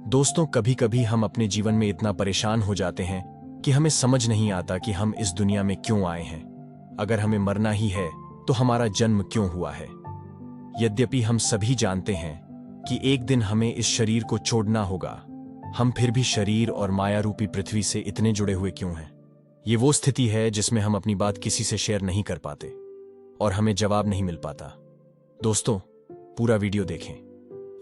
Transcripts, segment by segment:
दोस्तों, कभी कभी हम अपने जीवन में इतना परेशान हो जाते हैं कि हमें समझ नहीं आता कि हम इस दुनिया में क्यों आए हैं। अगर हमें मरना ही है तो हमारा जन्म क्यों हुआ है। यद्यपि हम सभी जानते हैं कि एक दिन हमें इस शरीर को छोड़ना होगा, हम फिर भी शरीर और माया रूपी पृथ्वी से इतने जुड़े हुए क्यों हैं। ये वो स्थिति है जिसमें हम अपनी बात किसी से शेयर नहीं कर पाते और हमें जवाब नहीं मिल पाता। दोस्तों, पूरा वीडियो देखें।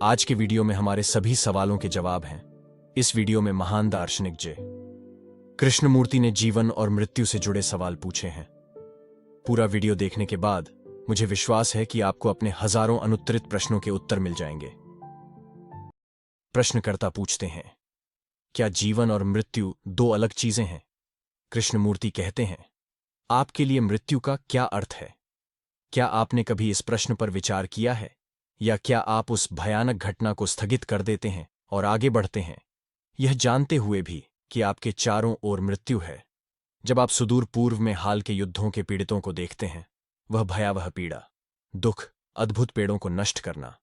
आज के वीडियो में हमारे सभी सवालों के जवाब हैं। इस वीडियो में महान दार्शनिक जे कृष्णमूर्ति ने जीवन और मृत्यु से जुड़े सवाल पूछे हैं। पूरा वीडियो देखने के बाद मुझे विश्वास है कि आपको अपने हजारों अनुत्तरित प्रश्नों के उत्तर मिल जाएंगे। प्रश्नकर्ता पूछते हैं, क्या जीवन और मृत्यु दो अलग चीजें हैं? कृष्णमूर्ति कहते हैं, आपके लिए मृत्यु का क्या अर्थ है? क्या आपने कभी इस प्रश्न पर विचार किया है, या क्या आप उस भयानक घटना को स्थगित कर देते हैं और आगे बढ़ते हैं, यह जानते हुए भी कि आपके चारों ओर मृत्यु है? जब आप सुदूर पूर्व में हाल के युद्धों के पीड़ितों को देखते हैं, वह भयावह पीड़ा, दुख, अद्भुत पेड़ों को नष्ट करना,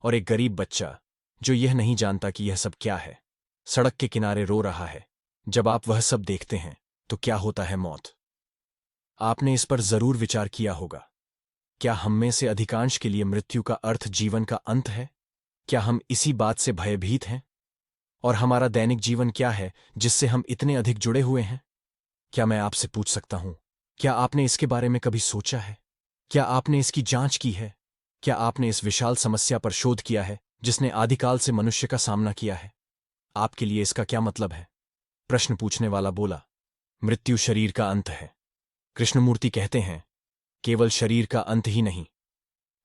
और एक गरीब बच्चा जो यह नहीं जानता कि यह सब क्या है, सड़क के किनारे रो रहा है, जब आप वह सब देखते हैं तो क्या होता है? मौत। आपने इस पर जरूर विचार किया होगा। क्या हम में से अधिकांश के लिए मृत्यु का अर्थ जीवन का अंत है? क्या हम इसी बात से भयभीत हैं? और हमारा दैनिक जीवन क्या है जिससे हम इतने अधिक जुड़े हुए हैं? क्या मैं आपसे पूछ सकता हूं, क्या आपने इसके बारे में कभी सोचा है? क्या आपने इसकी जांच की है? क्या आपने इस विशाल समस्या पर शोध किया है जिसने आदिकाल से मनुष्य का सामना किया है? आपके लिए इसका क्या मतलब है? प्रश्न पूछने वाला बोला, मृत्यु शरीर का अंत है। कृष्णमूर्ति कहते हैं, केवल शरीर का अंत ही नहीं।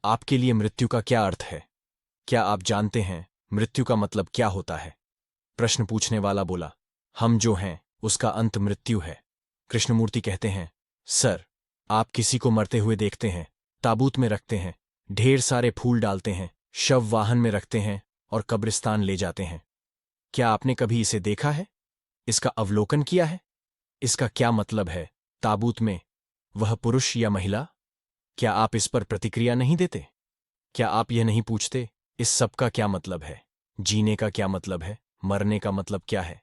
आपके लिए मृत्यु का क्या अर्थ है? क्या आप जानते हैं मृत्यु का मतलब क्या होता है? प्रश्न पूछने वाला बोला, हम जो हैं उसका अंत मृत्यु है। कृष्णमूर्ति कहते हैं, सर, आप किसी को मरते हुए देखते हैं, ताबूत में रखते हैं, ढेर सारे फूल डालते हैं, शव वाहन में रखते हैं और कब्रिस्तान ले जाते हैं। क्या आपने कभी इसे देखा है? इसका अवलोकन किया है? इसका क्या मतलब है? ताबूत में वह पुरुष या महिला? क्या आप इस पर प्रतिक्रिया नहीं देते? क्या आप यह नहीं पूछते, इस सब का क्या मतलब है? जीने का क्या मतलब है? मरने का मतलब क्या है?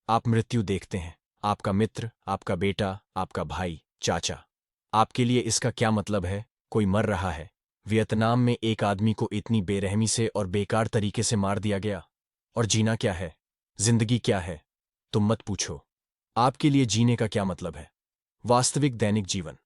आप मृत्यु देखते हैं, आपका मित्र, आपका बेटा, आपका भाई, चाचा। आपके लिए इसका क्या मतलब है? कोई मर रहा है। वियतनाम में एक आदमी को इतनी बेरहमी से और बेकार तरीके से मार दिया गया। और जीना क्या है? जिंदगी क्या है? तुम मत पूछो। आपके लिए जीने का क्या मतलब है? वास्तविक दैनिक जीवन,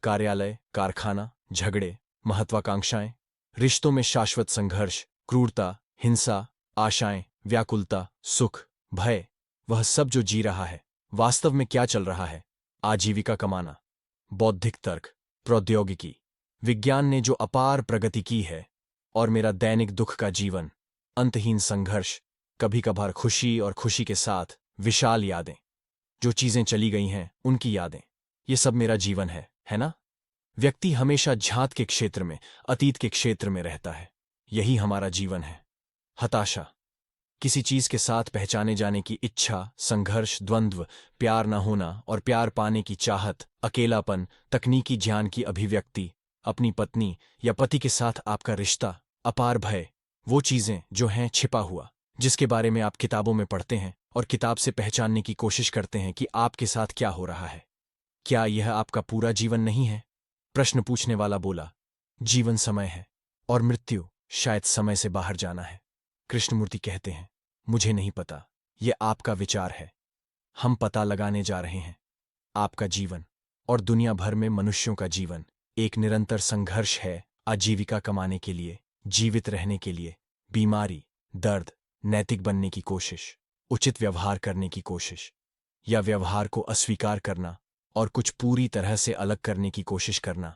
कार्यालय, कारखाना, झगड़े, महत्वाकांक्षाएं, रिश्तों में शाश्वत संघर्ष, क्रूरता, हिंसा, आशाएं, व्याकुलता, सुख, भय, वह सब जो जी रहा है, वास्तव में क्या चल रहा है? आजीविका कमाना, बौद्धिक तर्क, प्रौद्योगिकी, विज्ञान ने जो अपार प्रगति की है, और मेरा दैनिक दुख का जीवन, अंतहीन संघर्ष, कभी कभार खुशी और खुशी के साथ विशाल यादें, जो चीजें चली गई हैं उनकी यादें, ये सब मेरा जीवन है ना? व्यक्ति हमेशा झात के क्षेत्र में, अतीत के क्षेत्र में रहता है। यही हमारा जीवन है। हताशा, किसी चीज के साथ पहचाने जाने की इच्छा, संघर्ष, द्वंद्व, प्यार न होना और प्यार पाने की चाहत, अकेलापन, तकनीकी ज्ञान की अभिव्यक्ति, अपनी पत्नी या पति के साथ आपका रिश्ता, अपार भय, वो चीजें जो हैं छिपा हुआ, जिसके बारे में आप किताबों में पढ़ते हैं और किताब से पहचानने की कोशिश करते हैं कि आपके साथ क्या हो रहा है। क्या यह आपका पूरा जीवन नहीं है? प्रश्न पूछने वाला बोला, जीवन समय है और मृत्यु शायद समय से बाहर जाना है। कृष्णमूर्ति कहते हैं, मुझे नहीं पता, यह आपका विचार है। हम पता लगाने जा रहे हैं। आपका जीवन और दुनिया भर में मनुष्यों का जीवन एक निरंतर संघर्ष है, आजीविका कमाने के लिए, जीवित रहने के लिए, बीमारी, दर्द, नैतिक बनने की कोशिश, उचित व्यवहार करने की कोशिश, या व्यवहार को अस्वीकार करना और कुछ पूरी तरह से अलग करने की कोशिश करना।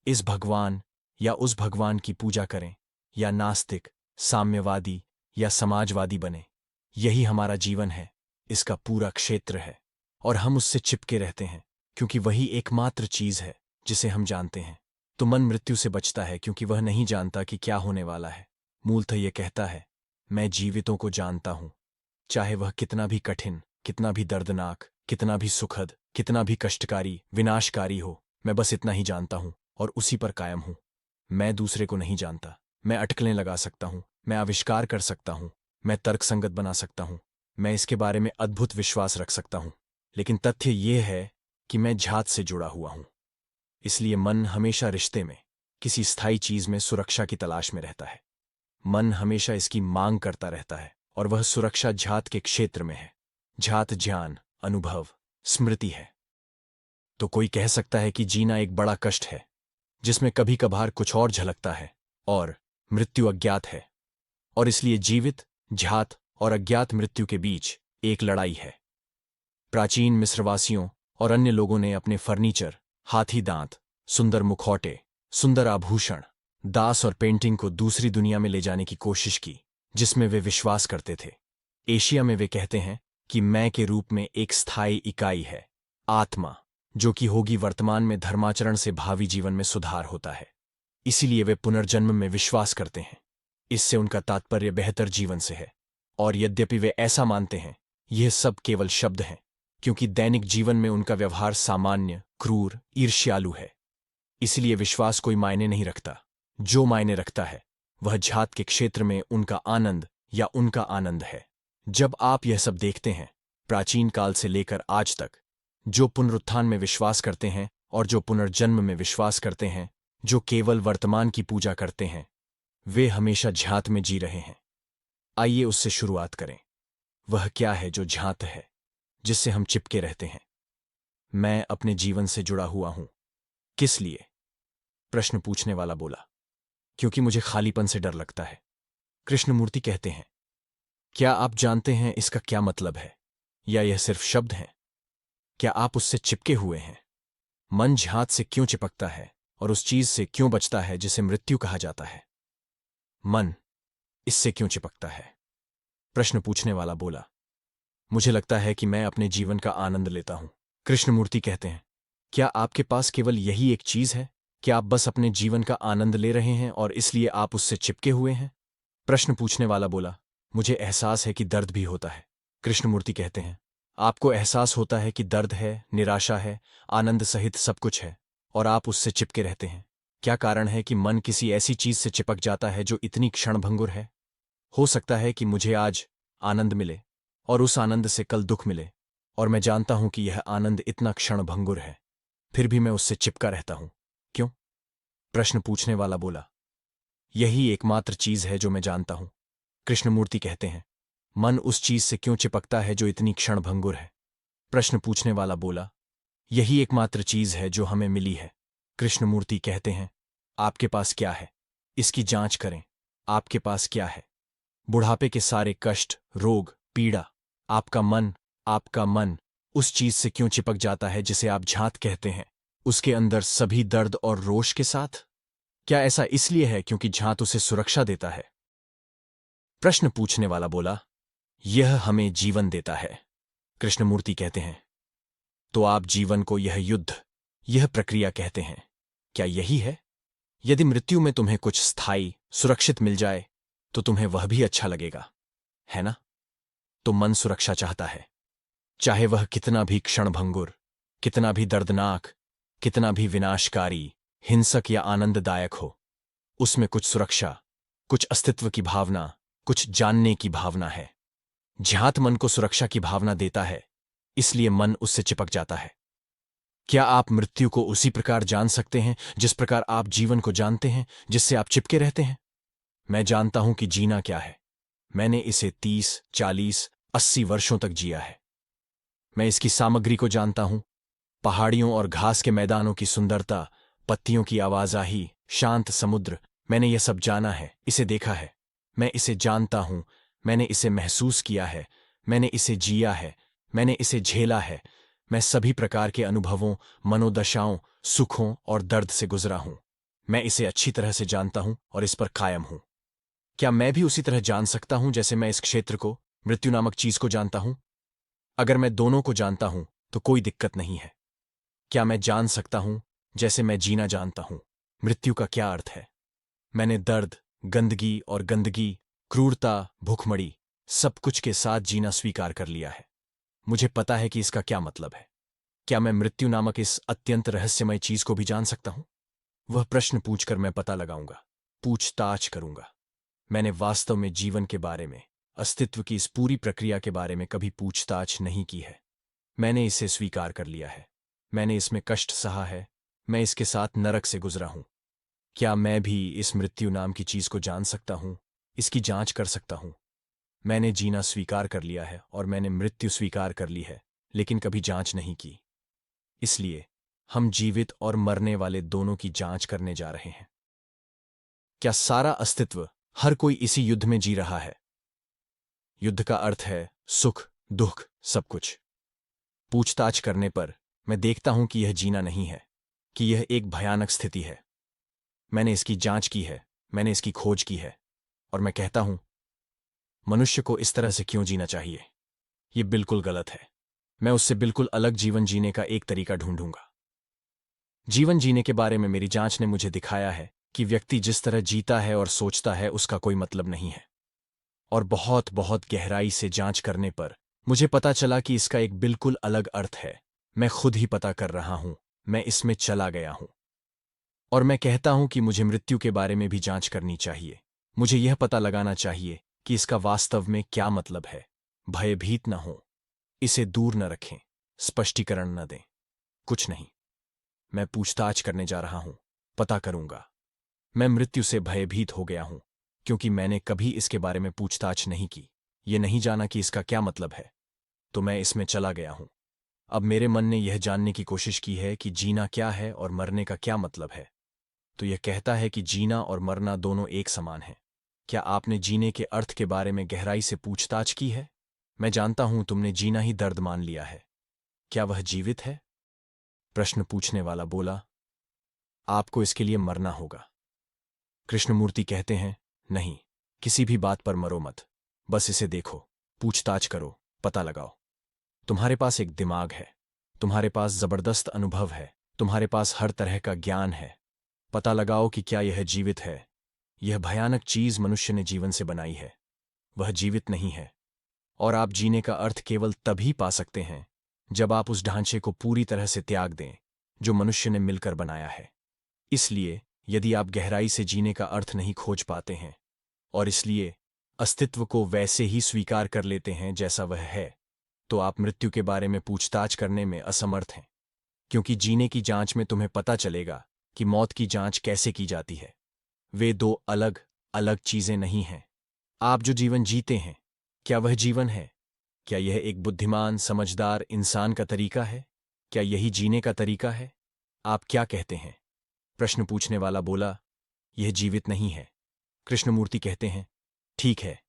इस भगवान या उस भगवान की पूजा करें, या नास्तिक, साम्यवादी या समाजवादी बने। यही हमारा जीवन है, इसका पूरा क्षेत्र है, और हम उससे चिपके रहते हैं क्योंकि वही एकमात्र चीज है जिसे हम जानते हैं। तो मन मृत्यु से बचता है क्योंकि वह नहीं जानता कि क्या होने वाला है। मूलतः यह कहता है, मैं जीवितों को जानता हूं, चाहे वह कितना भी कठिन, कितना भी दर्दनाक, कितना भी सुखद, कितना भी कष्टकारी, विनाशकारी हो, मैं बस इतना ही जानता हूं और उसी पर कायम हूं। मैं दूसरे को नहीं जानता। मैं अटकलें लगा सकता हूं, मैं आविष्कार कर सकता हूं, मैं तर्कसंगत बना सकता हूं, मैं इसके बारे में अद्भुत विश्वास रख सकता हूं, लेकिन तथ्य यह है कि मैं झात से जुड़ा हुआ हूं। इसलिए मन हमेशा रिश्ते में, किसी स्थायी चीज में सुरक्षा की तलाश में रहता है। मन हमेशा इसकी मांग करता रहता है, और वह सुरक्षा झात के क्षेत्र में है। झात ज्ञान, अनुभव, स्मृति है। तो कोई कह सकता है कि जीना एक बड़ा कष्ट है, जिसमें कभी कभार कुछ और झलकता है, और मृत्यु अज्ञात है। और इसलिए जीवित, झात और अज्ञात मृत्यु के बीच एक लड़ाई है। प्राचीन मिस्रवासियों और अन्य लोगों ने अपने फर्नीचर, हाथी दांत, सुंदर मुखौटे, सुंदर आभूषण, दास और पेंटिंग को दूसरी दुनिया में ले जाने की कोशिश की, जिसमें वे विश्वास करते थे। एशिया में वे कहते हैं कि मैं के रूप में एक स्थायी इकाई है, आत्मा, जो कि होगी वर्तमान में धर्माचरण से भावी जीवन में सुधार होता है। इसीलिए वे पुनर्जन्म में विश्वास करते हैं। इससे उनका तात्पर्य बेहतर जीवन से है। और यद्यपि वे ऐसा मानते हैं, यह सब केवल शब्द हैं, क्योंकि दैनिक जीवन में उनका व्यवहार सामान्य, क्रूर, ईर्ष्यालु है। इसलिए विश्वास कोई मायने नहीं रखता। जो मायने रखता है वह झात के क्षेत्र में उनका आनंद या उनका आनंद है। जब आप यह सब देखते हैं, प्राचीन काल से लेकर आज तक, जो पुनरुत्थान में विश्वास करते हैं और जो पुनर्जन्म में विश्वास करते हैं, जो केवल वर्तमान की पूजा करते हैं, वे हमेशा झात में जी रहे हैं। आइए उससे शुरुआत करें। वह क्या है जो झात है, जिससे हम चिपके रहते हैं? मैं अपने जीवन से जुड़ा हुआ हूं। किस लिए? प्रश्न पूछने वाला बोला। क्योंकि मुझे खालीपन से डर लगता है। कृष्णमूर्ति कहते हैं, क्या आप जानते हैं इसका क्या मतलब है? या यह सिर्फ शब्द हैं? क्या आप उससे चिपके हुए हैं? मन झात से क्यों चिपकता है और उस चीज से क्यों बचता है जिसे मृत्यु कहा जाता है? मन इससे क्यों चिपकता है? प्रश्न पूछने वाला बोला। मुझे लगता है कि मैं अपने जीवन का आनंद लेता हूं। कृष्णमूर्ति कहते हैं, क्या आपके पास केवल यही एक चीज है? क्या आप बस अपने जीवन का आनंद ले रहे हैं और इसलिए आप उससे चिपके हुए हैं? प्रश्न पूछने वाला बोला, मुझे एहसास है कि दर्द भी होता है। कृष्णमूर्ति कहते हैं, आपको एहसास होता है कि दर्द है, निराशा है, आनंद सहित सब कुछ है, और आप उससे चिपके रहते हैं। क्या कारण है कि मन किसी ऐसी चीज से चिपक जाता है जो इतनी क्षणभंगुर है? हो सकता है कि मुझे आज आनंद मिले और उस आनंद से कल दुख मिले, और मैं जानता हूं कि यह आनंद इतना क्षणभंगुर है, फिर भी मैं उससे चिपका रहता हूं। क्यों? प्रश्न पूछने वाला बोला, यही एकमात्र चीज है जो मैं जानता हूं। कृष्णमूर्ति कहते हैं, मन उस चीज से क्यों चिपकता है जो इतनी क्षणभंगुर है? प्रश्न पूछने वाला बोला, यही एकमात्र चीज है जो हमें मिली है। कृष्णमूर्ति कहते हैं, आपके पास क्या है? इसकी जांच करें। आपके पास क्या है? बुढ़ापे के सारे कष्ट, रोग, पीड़ा। आपका मन उस चीज से क्यों चिपक जाता है जिसे आप झात कहते हैं, उसके अंदर सभी दर्द और रोष के साथ? क्या ऐसा इसलिए है क्योंकि झात उसे सुरक्षा देता है? प्रश्न पूछने वाला बोला, यह हमें जीवन देता है। कृष्णमूर्ति कहते हैं, तो आप जीवन को यह युद्ध, यह प्रक्रिया कहते हैं, क्या यही है? यदि मृत्यु में तुम्हें कुछ स्थायी, सुरक्षित मिल जाए तो तुम्हें वह भी अच्छा लगेगा, है ना? तो मन सुरक्षा चाहता है, चाहे वह कितना भी क्षणभंगुर, कितना भी दर्दनाक, कितना भी विनाशकारी, हिंसक या आनंददायक हो। उसमें कुछ सुरक्षा, कुछ अस्तित्व की भावना, कुछ जानने की भावना है। झात मन को सुरक्षा की भावना देता है, इसलिए मन उससे चिपक जाता है। क्या आप मृत्यु को उसी प्रकार जान सकते हैं जिस प्रकार आप जीवन को जानते हैं, जिससे आप चिपके रहते हैं? मैं जानता हूं कि जीना क्या है। मैंने इसे 30, 40, 80 वर्षों तक जिया है। मैं इसकी सामग्री को जानता हूं। पहाड़ियों और घास के मैदानों की सुंदरता, पत्तियों की आवाजाही, शांत समुद्र, मैंने यह सब जाना है, इसे देखा है। मैं इसे जानता हूं, मैंने इसे महसूस किया है, मैंने इसे जिया है, मैंने इसे झेला है। मैं सभी प्रकार के अनुभवों, मनोदशाओं, सुखों और दर्द से गुजरा हूं। मैं इसे अच्छी तरह से जानता हूं और इस पर कायम हूं। क्या मैं भी उसी तरह जान सकता हूं जैसे मैं इस क्षेत्र को, मृत्यु नामक चीज को जानता हूं? अगर मैं दोनों को जानता हूं तो कोई दिक्कत नहीं है। क्या मैं जान सकता हूं जैसे मैं जीना जानता हूं, मृत्यु का क्या अर्थ है? मैंने दर्द, गंदगी, क्रूरता, भूखमड़ी, सब कुछ के साथ जीना स्वीकार कर लिया है। मुझे पता है कि इसका क्या मतलब है। क्या मैं मृत्यु नामक इस अत्यंत रहस्यमय चीज को भी जान सकता हूं? वह प्रश्न पूछकर मैं पता लगाऊंगा, पूछताछ करूंगा। मैंने वास्तव में जीवन के बारे में, अस्तित्व की इस पूरी प्रक्रिया के बारे में कभी पूछताछ नहीं की है। मैंने इसे स्वीकार कर लिया है। मैंने इसमें कष्ट सहा है। मैं इसके साथ नरक से गुजरा हूं। क्या मैं भी इस मृत्यु नाम की चीज को जान सकता हूं, इसकी जांच कर सकता हूं? मैंने जीना स्वीकार कर लिया है और मैंने मृत्यु स्वीकार कर ली है, लेकिन कभी जांच नहीं की। इसलिए हम जीवित और मरने वाले दोनों की जांच करने जा रहे हैं। क्या सारा अस्तित्व, हर कोई इसी युद्ध में जी रहा है? युद्ध का अर्थ है सुख, दुख, सब कुछ। पूछताछ करने पर मैं देखता हूं कि यह जीना नहीं है, कि यह एक भयानक स्थिति है। मैंने इसकी जांच की है, मैंने इसकी खोज की है, और मैं कहता हूं, मनुष्य को इस तरह से क्यों जीना चाहिए? यह बिल्कुल गलत है। मैं उससे बिल्कुल अलग जीवन जीने का एक तरीका ढूंढूंगा। जीवन जीने के बारे में मेरी जांच ने मुझे दिखाया है कि व्यक्ति जिस तरह जीता है और सोचता है उसका कोई मतलब नहीं है। और बहुत बहुत गहराई से जांच करने पर मुझे पता चला कि इसका एक बिल्कुल अलग अर्थ है। मैं खुद ही पता कर रहा हूं, मैं इसमें चला गया हूं। और मैं कहता हूं कि मुझे मृत्यु के बारे में भी जांच करनी चाहिए। मुझे यह पता लगाना चाहिए कि इसका वास्तव में क्या मतलब है। भयभीत न हो, इसे दूर न रखें, स्पष्टीकरण न दें, कुछ नहीं। मैं पूछताछ करने जा रहा हूं, पता करूंगा। मैं मृत्यु से भयभीत हो गया हूं, क्योंकि मैंने कभी इसके बारे में पूछताछ नहीं की, ये नहीं जाना कि इसका क्या मतलब है। तो मैं इसमें चला गया हूं। अब मेरे मन ने यह जानने की कोशिश की है कि जीना क्या है और मरने का क्या मतलब है। तो यह कहता है कि जीना और मरना दोनों एक समान है। क्या आपने जीने के अर्थ के बारे में गहराई से पूछताछ की है? मैं जानता हूं तुमने जीना ही दर्द मान लिया है। क्या वह जीवित है? प्रश्न पूछने वाला बोला, आपको इसके लिए मरना होगा। कृष्णमूर्ति कहते हैं, नहीं, किसी भी बात पर मरो मत, बस इसे देखो, पूछताछ करो, पता लगाओ। तुम्हारे पास एक दिमाग है, तुम्हारे पास जबरदस्त अनुभव है, तुम्हारे पास हर तरह का ज्ञान है। पता लगाओ कि क्या यह जीवित है। यह भयानक चीज मनुष्य ने जीवन से बनाई है, वह जीवित नहीं है। और आप जीने का अर्थ केवल तभी पा सकते हैं जब आप उस ढांचे को पूरी तरह से त्याग दें जो मनुष्य ने मिलकर बनाया है। इसलिए यदि आप गहराई से जीने का अर्थ नहीं खोज पाते हैं और इसलिए अस्तित्व को वैसे ही स्वीकार कर लेते हैं जैसा वह है, तो आप मृत्यु के बारे में पूछताछ करने में असमर्थ हैं। क्योंकि जीने की जांच में तुम्हें पता चलेगा कि मौत की जांच कैसे की जाती है। वे दो अलग अलग चीजें नहीं हैं। आप जो जीवन जीते हैं, क्या वह जीवन है? क्या यह एक बुद्धिमान, समझदार इंसान का तरीका है? क्या यही जीने का तरीका है? आप क्या कहते हैं? प्रश्न पूछने वाला बोला, यह जीवित नहीं है। कृष्णमूर्ति कहते हैं, ठीक है,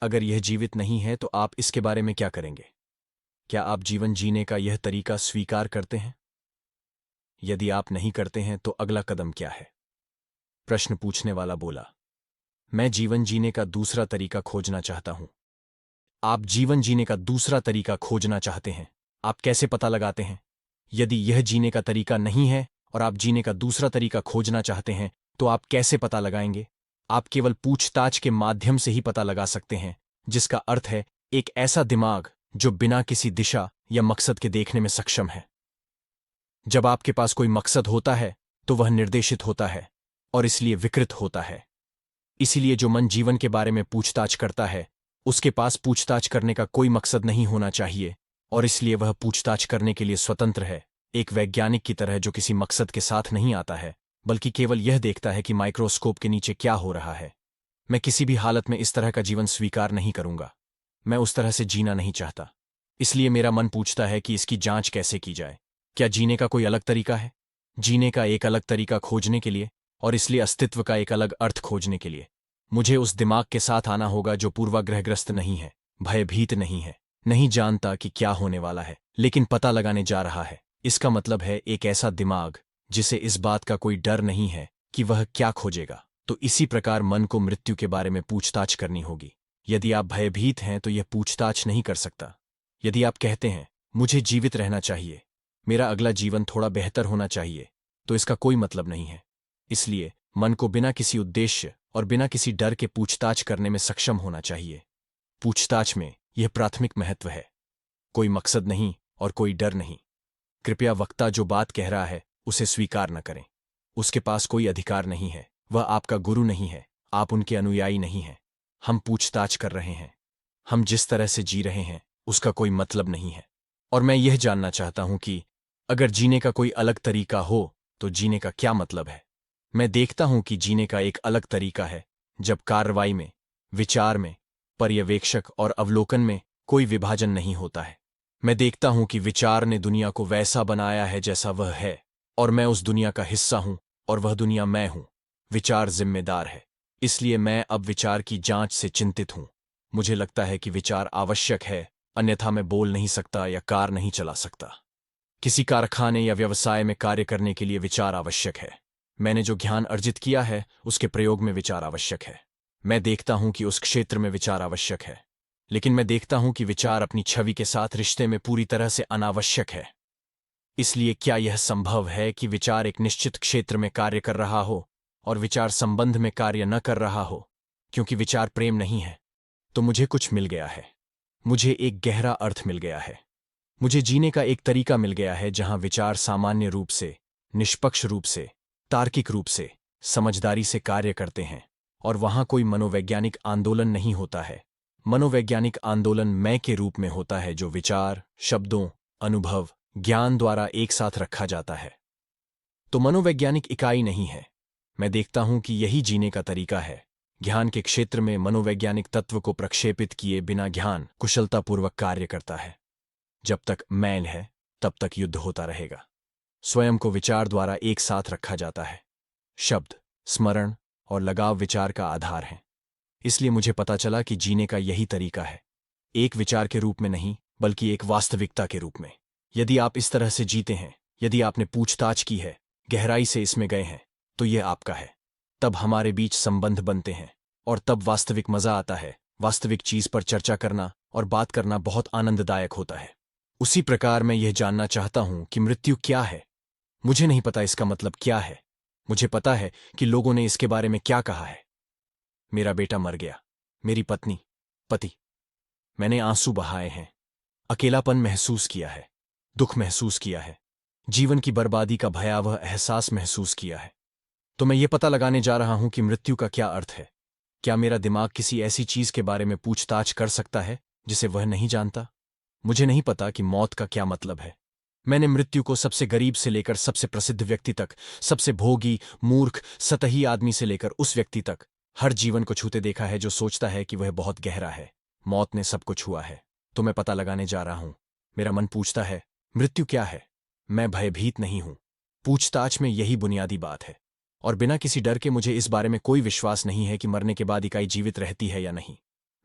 अगर यह जीवित नहीं है तो आप इसके बारे में क्या करेंगे? क्या आप जीवन जीने का यह तरीका स्वीकार करते हैं? यदि आप नहीं करते हैं तो अगला कदम क्या है? प्रश्न पूछने वाला बोला, मैं जीवन जीने का दूसरा तरीका खोजना चाहता हूं। आप जीवन जीने का दूसरा तरीका खोजना चाहते हैं। आप कैसे पता लगाते हैं? यदि यह जीने का तरीका नहीं है और आप जीने का दूसरा तरीका खोजना चाहते हैं, तो आप कैसे पता लगाएंगे? आप केवल पूछताछ के माध्यम से ही पता लगा सकते हैं, जिसका अर्थ है एक ऐसा दिमाग जो बिना किसी दिशा या मकसद के देखने में सक्षम है। जब आपके पास कोई मकसद होता है तो वह निर्देशित होता है और इसलिए विकृत होता है। इसीलिए जो मन जीवन के बारे में पूछताछ करता है, उसके पास पूछताछ करने का कोई मकसद नहीं होना चाहिए और इसलिए वह पूछताछ करने के लिए स्वतंत्र है, एक वैज्ञानिक की तरह जो किसी मकसद के साथ नहीं आता है, बल्कि केवल यह देखता है कि माइक्रोस्कोप के नीचे क्या हो रहा है। मैं किसी भी हालत में इस तरह का जीवन स्वीकार नहीं करूंगा। मैं उस तरह से जीना नहीं चाहता। इसलिए मेरा मन पूछता है कि इसकी जांच कैसे की जाए। क्या जीने का कोई अलग तरीका है? जीने का एक अलग तरीका खोजने के लिए और इसलिए अस्तित्व का एक अलग अर्थ खोजने के लिए मुझे उस दिमाग के साथ आना होगा जो पूर्वाग्रहग्रस्त नहीं है, भयभीत नहीं है, नहीं जानता कि क्या होने वाला है, लेकिन पता लगाने जा रहा है। इसका मतलब है एक ऐसा दिमाग जिसे इस बात का कोई डर नहीं है कि वह क्या खोजेगा। तो इसी प्रकार मन को मृत्यु के बारे में पूछताछ करनी होगी। यदि आप भयभीत हैं तो यह पूछताछ नहीं कर सकता। यदि आप कहते हैं, मुझे जीवित रहना चाहिए, मेरा अगला जीवन थोड़ा बेहतर होना चाहिए, तो इसका कोई मतलब नहीं है। इसलिए मन को बिना किसी उद्देश्य और बिना किसी डर के पूछताछ करने में सक्षम होना चाहिए। पूछताछ में यह प्राथमिक महत्व है, कोई मकसद नहीं और कोई डर नहीं। कृपया वक्ता जो बात कह रहा है उसे स्वीकार न करें। उसके पास कोई अधिकार नहीं है, वह आपका गुरु नहीं है, आप उनके अनुयायी नहीं हैं। हम पूछताछ कर रहे हैं। हम जिस तरह से जी रहे हैं उसका कोई मतलब नहीं है। और मैं यह जानना चाहता हूं कि अगर जीने का कोई अलग तरीका हो तो जीने का क्या मतलब है। मैं देखता हूं कि जीने का एक अलग तरीका है जब कार्रवाई में, विचार में, पर्यवेक्षक और अवलोकन में कोई विभाजन नहीं होता है। मैं देखता हूं कि विचार ने दुनिया को वैसा बनाया है जैसा वह है, और मैं उस दुनिया का हिस्सा हूं और वह दुनिया मैं हूं। विचार जिम्मेदार है, इसलिए मैं अब विचार की जांच से चिंतित हूं। मुझे लगता है कि विचार आवश्यक है, अन्यथा मैं बोल नहीं सकता या कार नहीं चला सकता। किसी कारखाने या व्यवसाय में कार्य करने के लिए विचार आवश्यक है। मैंने जो ज्ञान अर्जित किया है उसके प्रयोग में विचार आवश्यक है। मैं देखता हूं कि उस क्षेत्र में विचार आवश्यक है, लेकिन मैं देखता हूं कि विचार अपनी छवि के साथ रिश्ते में पूरी तरह से अनावश्यक है। इसलिए क्या यह संभव है कि विचार एक निश्चित क्षेत्र में कार्य कर रहा हो और विचार संबंध में कार्य न कर रहा हो? क्योंकि विचार प्रेम नहीं है, तो मुझे कुछ मिल गया है। मुझे एक गहरा अर्थ मिल गया है। मुझे जीने का एक तरीका मिल गया है जहां विचार सामान्य रूप से, निष्पक्ष रूप से, तार्किक रूप से, समझदारी से कार्य करते हैं, और वहां कोई मनोवैज्ञानिक आंदोलन नहीं होता है। मनोवैज्ञानिक आंदोलन मैं के रूप में होता है जो विचार, शब्दों, अनुभव, ज्ञान द्वारा एक साथ रखा जाता है। तो मनोवैज्ञानिक इकाई नहीं है। मैं देखता हूं कि यही जीने का तरीका है। ज्ञान के क्षेत्र में मनोवैज्ञानिक तत्व को प्रक्षेपित किए बिना ज्ञान कुशलतापूर्वक कार्य करता है। जब तक मैं है तब तक युद्ध होता रहेगा। स्वयं को विचार द्वारा एक साथ रखा जाता है। शब्द, स्मरण और लगाव विचार का आधार हैं। इसलिए मुझे पता चला कि जीने का यही तरीका है, एक विचार के रूप में नहीं बल्कि एक वास्तविकता के रूप में। यदि आप इस तरह से जीते हैं, यदि आपने पूछताछ की है, गहराई से इसमें गए हैं, तो यह आपका है। तब हमारे बीच संबंध बनते हैं और तब वास्तविक मजा आता है। वास्तविक चीज पर चर्चा करना और बात करना बहुत आनंददायक होता है। उसी प्रकार मैं यह जानना चाहता हूं कि मृत्यु क्या है। मुझे नहीं पता इसका मतलब क्या है। मुझे पता है कि लोगों ने इसके बारे में क्या कहा है। मेरा बेटा मर गया, मेरी पत्नी, पति। मैंने आंसू बहाए हैं, अकेलापन महसूस किया है, दुख महसूस किया है, जीवन की बर्बादी का भयावह एहसास महसूस किया है। तो मैं ये पता लगाने जा रहा हूं कि मृत्यु का क्या अर्थ है। क्या मेरा दिमाग किसी ऐसी चीज के बारे में पूछताछ कर सकता है जिसे वह नहीं जानता? मुझे नहीं पता कि मौत का क्या मतलब है। मैंने मृत्यु को सबसे गरीब से लेकर सबसे प्रसिद्ध व्यक्ति तक, सबसे भोगी, मूर्ख, सतही आदमी से लेकर उस व्यक्ति तक, हर जीवन को छूते देखा है जो सोचता है कि वह बहुत गहरा है। मौत ने सब कुछ हुआ है, तो मैं पता लगाने जा रहा हूं। मेरा मन पूछता है, मृत्यु क्या है? मैं भयभीत नहीं हूं। पूछताछ में यही बुनियादी बात है, और बिना किसी डर के मुझे इस बारे में कोई विश्वास नहीं है कि मरने के बाद इकाई जीवित रहती है या नहीं।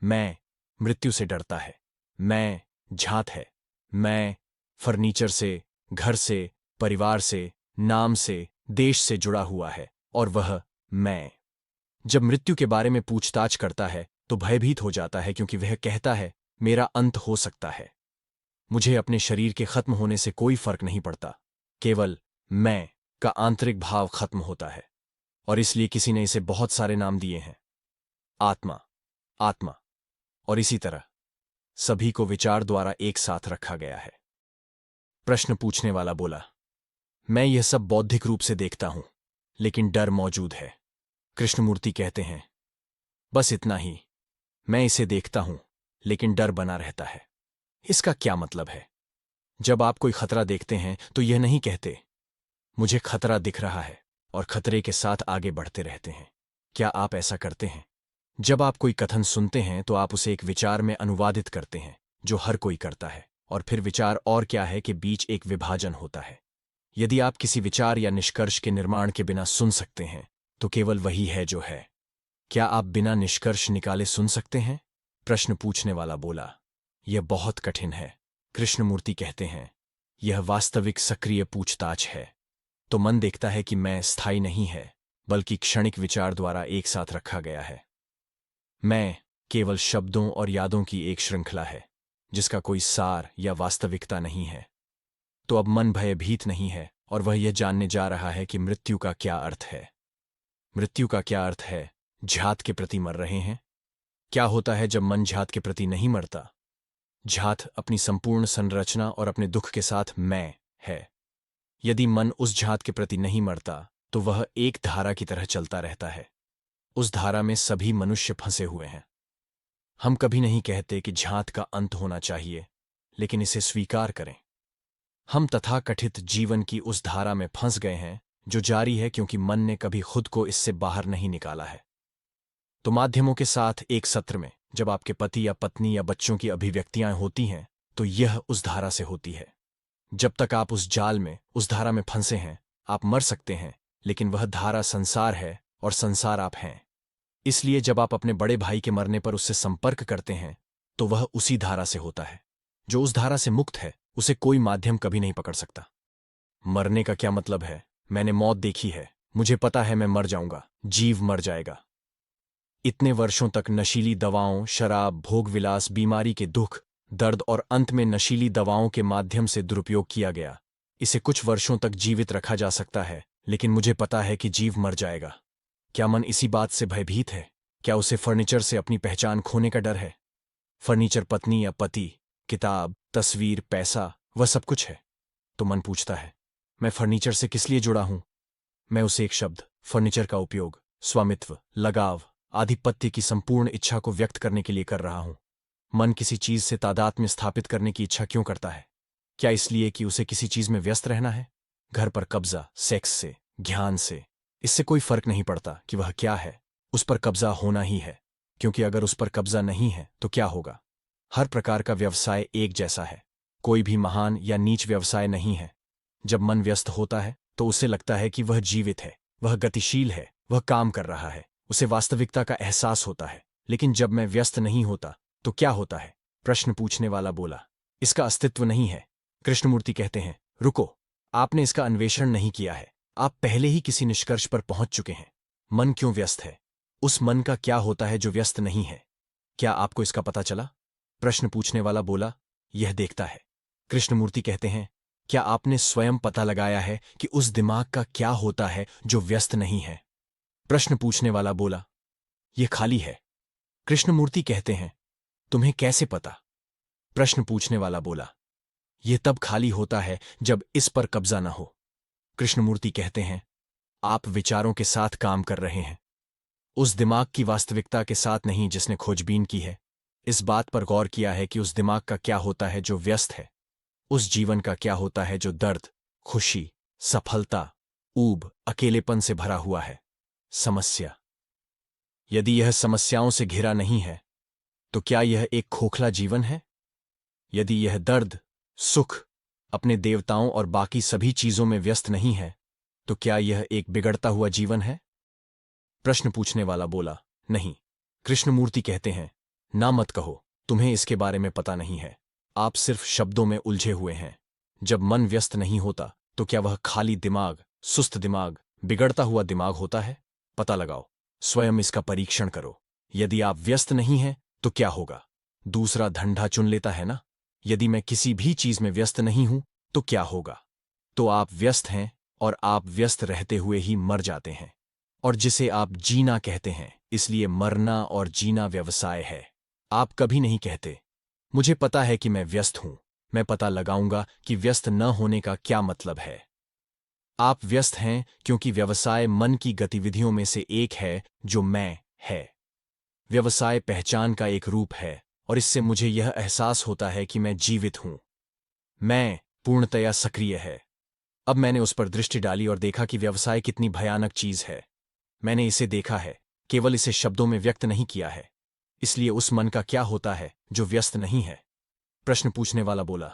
मैं मृत्यु से डरता है। मैं झात है। मैं फर्नीचर से, घर से, परिवार से, नाम से, देश से जुड़ा हुआ है, और वह मैं जब मृत्यु के बारे में पूछताछ करता है तो भयभीत हो जाता है, क्योंकि वह कहता है मेरा अंत हो सकता है। मुझे अपने शरीर के खत्म होने से कोई फर्क नहीं पड़ता, केवल मैं का आंतरिक भाव खत्म होता है। और इसलिए किसी ने इसे बहुत सारे नाम दिए हैं, आत्मा, आत्मा, और इसी तरह सभी को विचार द्वारा एक साथ रखा गया है। प्रश्न पूछने वाला बोला, मैं यह सब बौद्धिक रूप से देखता हूं, लेकिन डर मौजूद है। कृष्णमूर्ति कहते हैं, बस इतना ही। मैं इसे देखता हूं, लेकिन डर बना रहता है। इसका क्या मतलब है? जब आप कोई खतरा देखते हैं तो यह नहीं कहते, मुझे खतरा दिख रहा है, और खतरे के साथ आगे बढ़ते रहते हैं। क्या आप ऐसा करते हैं? जब आप कोई कथन सुनते हैं तो आप उसे एक विचार में अनुवादित करते हैं, जो हर कोई करता है, और फिर विचार और क्या है के बीच एक विभाजन होता है। यदि आप किसी विचार या निष्कर्ष के निर्माण के बिना सुन सकते हैं, तो केवल वही है जो है। क्या आप बिना निष्कर्ष निकाले सुन सकते हैं? प्रश्न पूछने वाला बोला, यह बहुत कठिन है। कृष्णमूर्ति कहते हैं, यह वास्तविक सक्रिय पूछताछ है। तो मन देखता है कि मैं स्थायी नहीं है, बल्कि क्षणिक विचार द्वारा एक साथ रखा गया है। मैं केवल शब्दों और यादों की एक श्रृंखला है, जिसका कोई सार या वास्तविकता नहीं है। तो अब मन भयभीत नहीं है, और वह यह जानने जा रहा है कि मृत्यु का क्या अर्थ है। मृत्यु का क्या अर्थ है? झात के प्रति मर रहे हैं? क्या होता है जब मन झात के प्रति नहीं मरता? झात अपनी संपूर्ण संरचना और अपने दुख के साथ मैं है। यदि मन उस झात के प्रति नहीं मरता तो वह एक धारा की तरह चलता रहता है। उस धारा में सभी मनुष्य फंसे हुए हैं। हम कभी नहीं कहते कि झांत का अंत होना चाहिए, लेकिन इसे स्वीकार करें। हम तथाकथित जीवन की उस धारा में फंस गए हैं जो जारी है क्योंकि मन ने कभी खुद को इससे बाहर नहीं निकाला है। तो माध्यमों के साथ एक सत्र में जब आपके पति या पत्नी या बच्चों की अभिव्यक्तियां होती हैं, तो यह उस धारा से होती है। जब तक आप उस जाल में, उस धारा में फंसे हैं, आप मर सकते हैं, लेकिन वह धारा संसार है और संसार आप हैं। इसलिए जब आप अपने बड़े भाई के मरने पर उससे संपर्क करते हैं, तो वह उसी धारा से होता है। जो उस धारा से मुक्त है, उसे कोई माध्यम कभी नहीं पकड़ सकता। मरने का क्या मतलब है? मैंने मौत देखी है, मुझे पता है मैं मर जाऊंगा, जीव मर जाएगा। इतने वर्षों तक नशीली दवाओं, शराब, भोगविलास, बीमारी के दुख, दर्द और अंत में नशीली दवाओं के माध्यम से दुरुपयोग किया गया। इसे कुछ वर्षों तक जीवित रखा जा सकता है, लेकिन मुझे पता है कि जीव मर जाएगा। क्या मन इसी बात से भयभीत है? क्या उसे फर्नीचर से अपनी पहचान खोने का डर है? फर्नीचर पत्नी या पति, किताब, तस्वीर, पैसा, वह सब कुछ है। तो मन पूछता है, मैं फर्नीचर से किस लिए जुड़ा हूं? मैं उसे एक शब्द, फर्नीचर का उपयोग, स्वामित्व, लगाव, आधिपत्य की संपूर्ण इच्छा को व्यक्त करने के लिए कर रहा हूं। मन किसी चीज से तादात्म्य स्थापित करने की इच्छा क्यों करता है? क्या इसलिए कि उसे किसी चीज में व्यस्त रहना है? घर पर कब्जा, सेक्स से, ज्ञान से, इससे कोई फर्क नहीं पड़ता कि वह क्या है, उस पर कब्जा होना ही है। क्योंकि अगर उस पर कब्जा नहीं है तो क्या होगा? हर प्रकार का व्यवसाय एक जैसा है, कोई भी महान या नीच व्यवसाय नहीं है। जब मन व्यस्त होता है तो उसे लगता है कि वह जीवित है, वह गतिशील है, वह काम कर रहा है, उसे वास्तविकता का एहसास होता है। लेकिन जब मैं व्यस्त नहीं होता तो क्या होता है? प्रश्न पूछने वाला बोला, इसका अस्तित्व नहीं है। कृष्णमूर्ति कहते हैं, रुको, आपने इसका अन्वेषण नहीं किया है, आप पहले ही किसी निष्कर्ष पर पहुंच चुके हैं। मन क्यों व्यस्त है? उस मन का क्या होता है जो व्यस्त नहीं है? क्या आपको इसका पता चला? प्रश्न पूछने वाला बोला, यह देखता है। कृष्णमूर्ति कहते हैं, क्या आपने स्वयं पता लगाया है कि उस दिमाग का क्या होता है जो व्यस्त नहीं है? प्रश्न पूछने वाला बोला, यह खाली है। कृष्णमूर्ति कहते हैं, तुम्हें कैसे पता? प्रश्न पूछने वाला बोला, यह तब खाली होता है जब इस पर कब्जा न हो। कृष्णमूर्ति कहते हैं, आप विचारों के साथ काम कर रहे हैं, उस दिमाग की वास्तविकता के साथ नहीं जिसने खोजबीन की है। इस बात पर गौर किया है कि उस दिमाग का क्या होता है जो व्यस्त है, उस जीवन का क्या होता है जो दर्द, खुशी, सफलता, ऊब, अकेलेपन से भरा हुआ है। समस्या। यदि यह समस्याओं से घिरा नहीं है तो क्या यह एक खोखला जीवन है? यदि यह दर्द, सुख, अपने देवताओं और बाकी सभी चीजों में व्यस्त नहीं है तो क्या यह एक बिगड़ता हुआ जीवन है? प्रश्न पूछने वाला बोला, नहीं। कृष्णमूर्ति कहते हैं, ना मत कहो, तुम्हें इसके बारे में पता नहीं है, आप सिर्फ शब्दों में उलझे हुए हैं। जब मन व्यस्त नहीं होता तो क्या वह खाली दिमाग, सुस्त दिमाग, बिगड़ता हुआ दिमाग होता है? पता लगाओ, स्वयं इसका परीक्षण करो। यदि आप व्यस्त नहीं हैं तो क्या होगा? दूसरा धंधा चुन लेता है ना। यदि मैं किसी भी चीज में व्यस्त नहीं हूं तो क्या होगा? तो आप व्यस्त हैं और आप व्यस्त रहते हुए ही मर जाते हैं, और जिसे आप जीना कहते हैं। इसलिए मरना और जीना व्यवसाय है। आप कभी नहीं कहते, मुझे पता है कि मैं व्यस्त हूं, मैं पता लगाऊंगा कि व्यस्त न होने का क्या मतलब है। आप व्यस्त हैं क्योंकि व्यवसाय मन की गतिविधियों में से एक है जो मैं है। व्यवसाय पहचान का एक रूप है और इससे मुझे यह एहसास होता है कि मैं जीवित हूं। मैं पूर्णतया सक्रिय है। अब मैंने उस पर दृष्टि डाली और देखा कि व्यवसाय कितनी भयानक चीज है। मैंने इसे देखा है, केवल इसे शब्दों में व्यक्त नहीं किया है। इसलिए उस मन का क्या होता है जो व्यस्त नहीं है? प्रश्न पूछने वाला बोला,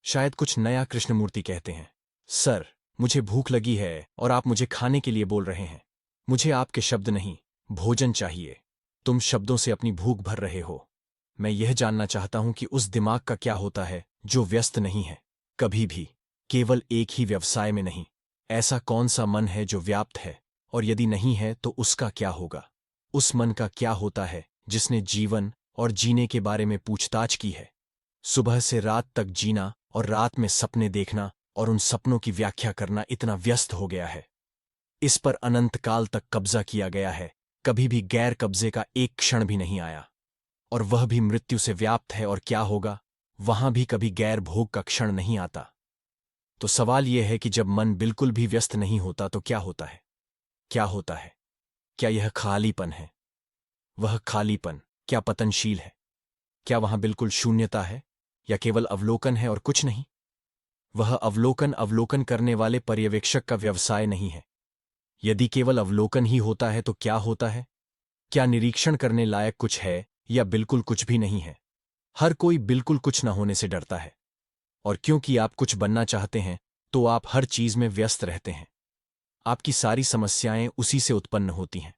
शायद कुछ नया। कृष्णमूर्ति कहते हैं, सर, मुझे भूख लगी है और आप मुझे खाने के लिए बोल रहे हैं। मुझे आपके शब्द नहीं, भोजन चाहिए। तुम शब्दों से अपनी भूख भर रहे हो। मैं यह जानना चाहता हूं कि उस दिमाग का क्या होता है जो व्यस्त नहीं है, कभी भी, केवल एक ही व्यवसाय में नहीं। ऐसा कौन सा मन है जो व्याप्त है, और यदि नहीं है तो उसका क्या होगा? उस मन का क्या होता है जिसने जीवन और जीने के बारे में पूछताछ की है? सुबह से रात तक जीना और रात में सपने देखना और उन सपनों की व्याख्या करना इतना व्यस्त हो गया है। इस पर अनंत काल तक कब्जा किया गया है, कभी भी गैर कब्जे का एक क्षण भी नहीं आया, और वह भी मृत्यु से व्याप्त है। और क्या होगा? वहां भी कभी गैर भोग का क्षण नहीं आता। तो सवाल यह है कि जब मन बिल्कुल भी व्यस्त नहीं होता तो क्या होता है? क्या होता है? क्या यह खालीपन है? वह खालीपन क्या पतनशील है? क्या वहां बिल्कुल शून्यता है या केवल अवलोकन है और कुछ नहीं? वह अवलोकन अवलोकन करने वाले पर्यवेक्षक का व्यवसाय नहीं है। यदि केवल अवलोकन ही होता है तो क्या होता है? क्या निरीक्षण करने लायक कुछ है या बिल्कुल कुछ भी नहीं है? हर कोई बिल्कुल कुछ न होने से डरता है, और क्योंकि आप कुछ बनना चाहते हैं तो आप हर चीज में व्यस्त रहते हैं। आपकी सारी समस्याएं उसी से उत्पन्न होती हैं।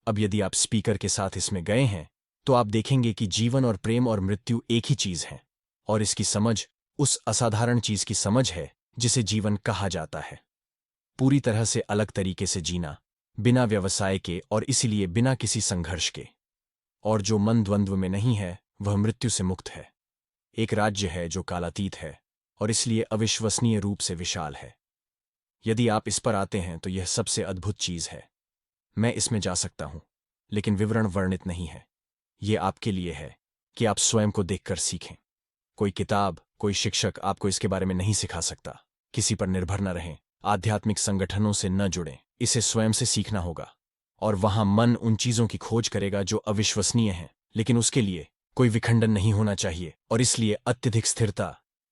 अब यदि आप स्पीकर के साथ इसमें गए हैं तो आप देखेंगे कि जीवन और प्रेम और मृत्यु एक ही चीज है, और इसकी समझ उस असाधारण चीज की समझ है जिसे जीवन कहा जाता है। पूरी तरह से अलग तरीके से जीना, बिना व्यवसाय के और इसीलिए बिना किसी संघर्ष के। और जो मन द्वंद्व में नहीं है वह मृत्यु से मुक्त है। एक राज्य है जो कालातीत है और इसलिए अविश्वसनीय रूप से विशाल है। यदि आप इस पर आते हैं तो यह सबसे अद्भुत चीज है। मैं इसमें जा सकता हूं, लेकिन विवरण वर्णित नहीं है। यह आपके लिए है कि आप स्वयं को देखकर सीखें। कोई किताब, कोई शिक्षक आपको इसके बारे में नहीं सिखा सकता। किसी पर निर्भर न रहें, आध्यात्मिक संगठनों से न जुड़ें, इसे स्वयं से सीखना होगा। और वहां मन उन चीजों की खोज करेगा जो अविश्वसनीय हैं, लेकिन उसके लिए कोई विखंडन नहीं होना चाहिए और इसलिए अत्यधिक स्थिरता,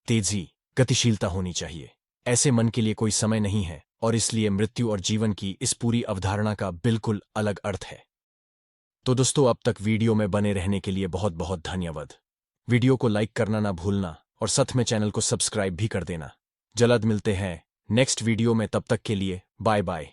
तेजी, गतिशीलता होनी चाहिए। ऐसे मन के लिए कोई समय नहीं है और इसलिए मृत्यु और जीवन की इस पूरी अवधारणा का बिल्कुल अलग अर्थ है। तो दोस्तों, अब तक वीडियो में बने रहने के लिए बहुत बहुत धन्यवाद। वीडियो को लाइक करना ना भूलना और साथ में चैनल को सब्सक्राइब भी कर देना। जल्द मिलते हैं नेक्स्ट वीडियो में, तब तक के लिए बाय बाय।